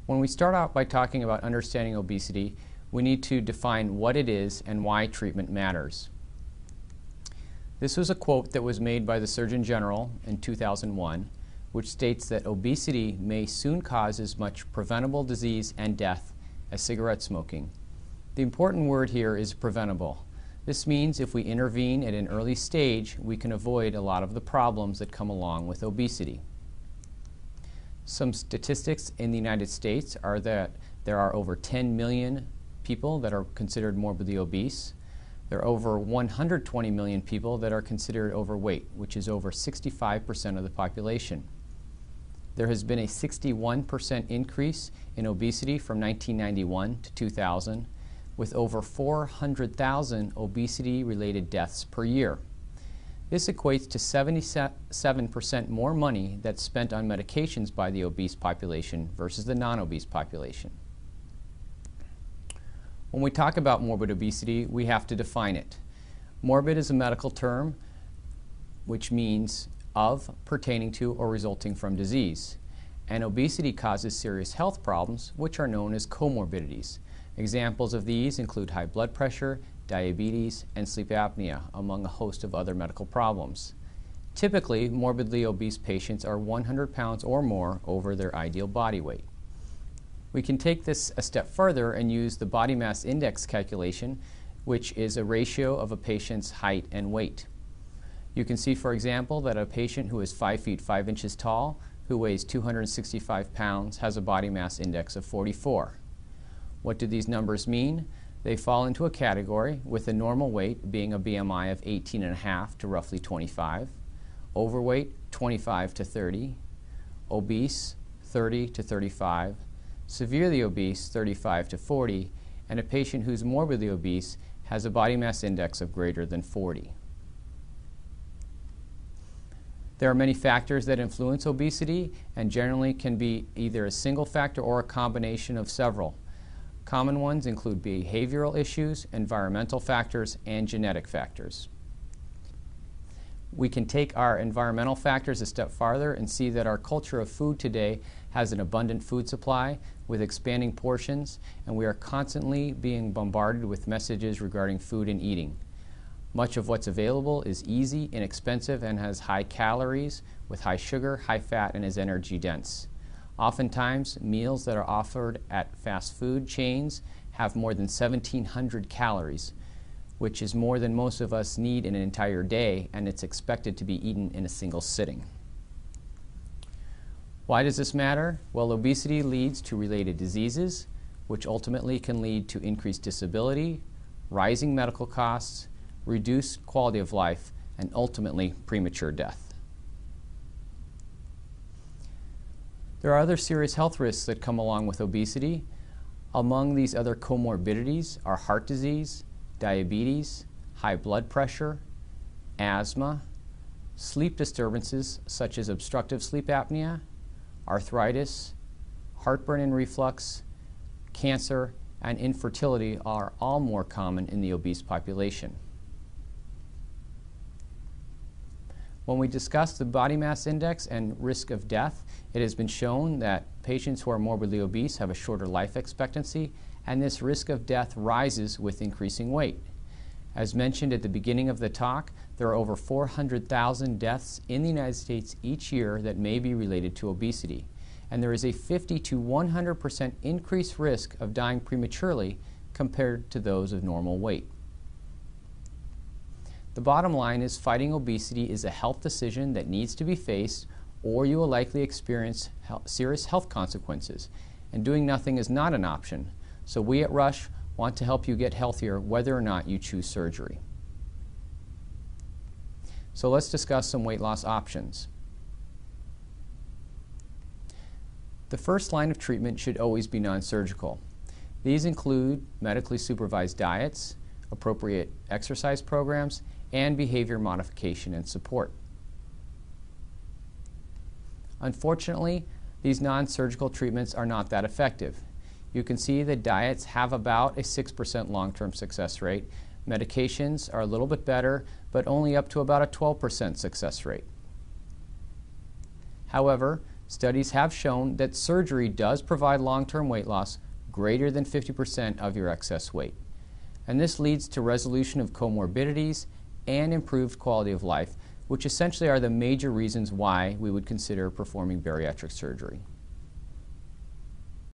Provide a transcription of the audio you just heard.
When we start out by talking about understanding obesity, we need to define what it is and why treatment matters. This was a quote that was made by the Surgeon General in 2001, which states that obesity may soon cause as much preventable disease and death as cigarette smoking. The important word here is preventable. This means if we intervene at an early stage, we can avoid a lot of the problems that come along with obesity. Some statistics in the United States are that there are over 10 million people that are considered morbidly obese. There are over 120 million people that are considered overweight, which is over 65% of the population. There has been a 61% increase in obesity from 1991 to 2000, with over 400,000 obesity-related deaths per year. This equates to 77% more money that's spent on medications by the obese population versus the non-obese population. When we talk about morbid obesity, we have to define it. Morbid is a medical term which means of, pertaining to, or resulting from disease. And obesity causes serious health problems, which are known as comorbidities. Examples of these include high blood pressure, diabetes, and sleep apnea, among a host of other medical problems. Typically, morbidly obese patients are 100 pounds or more over their ideal body weight. We can take this a step further and use the body mass index calculation, which is a ratio of a patient's height and weight. You can see, for example, that a patient who is 5 feet 5 inches tall, who weighs 265 pounds, has a body mass index of 44. What do these numbers mean? They fall into a category with a normal weight being a BMI of 18.5 to roughly 25, overweight 25 to 30, obese 30 to 35, severely obese 35 to 40, and a patient who's morbidly obese has a body mass index of greater than 40. There are many factors that influence obesity and generally can be either a single factor or a combination of several. Common ones include behavioral issues, environmental factors, and genetic factors. We can take our environmental factors a step farther and see that our culture of food today has an abundant food supply with expanding portions, and we are constantly being bombarded with messages regarding food and eating. Much of what's available is easy, inexpensive, and has high calories with high sugar, high fat, and is energy dense. Oftentimes, meals that are offered at fast food chains have more than 1,700 calories, which is more than most of us need in an entire day, and it's expected to be eaten in a single sitting. Why does this matter? Well, obesity leads to related diseases, which ultimately can lead to increased disability, rising medical costs, reduced quality of life, and ultimately premature death. There are other serious health risks that come along with obesity. Among these other comorbidities are heart disease, diabetes, high blood pressure, asthma, sleep disturbances such as obstructive sleep apnea, arthritis, heartburn and reflux, cancer, and infertility are all more common in the obese population. When we discuss the body mass index and risk of death, it has been shown that patients who are morbidly obese have a shorter life expectancy, and this risk of death rises with increasing weight. As mentioned at the beginning of the talk, there are over 400,000 deaths in the United States each year that may be related to obesity, and there is a 50 to 100% increased risk of dying prematurely compared to those of normal weight. The bottom line is fighting obesity is a health decision that needs to be faced, or you will likely experience serious health consequences, and doing nothing is not an option. So we at Rush want to help you get healthier whether or not you choose surgery. So let's discuss some weight loss options. The first line of treatment should always be non-surgical. These include medically supervised diets, appropriate exercise programs, and behavior modification and support. Unfortunately, these non-surgical treatments are not that effective. You can see that diets have about a 6% long-term success rate. Medications are a little bit better, but only up to about a 12% success rate. However, studies have shown that surgery does provide long-term weight loss greater than 50% of your excess weight. And this leads to resolution of comorbidities and improved quality of life, which essentially are the major reasons why we would consider performing bariatric surgery.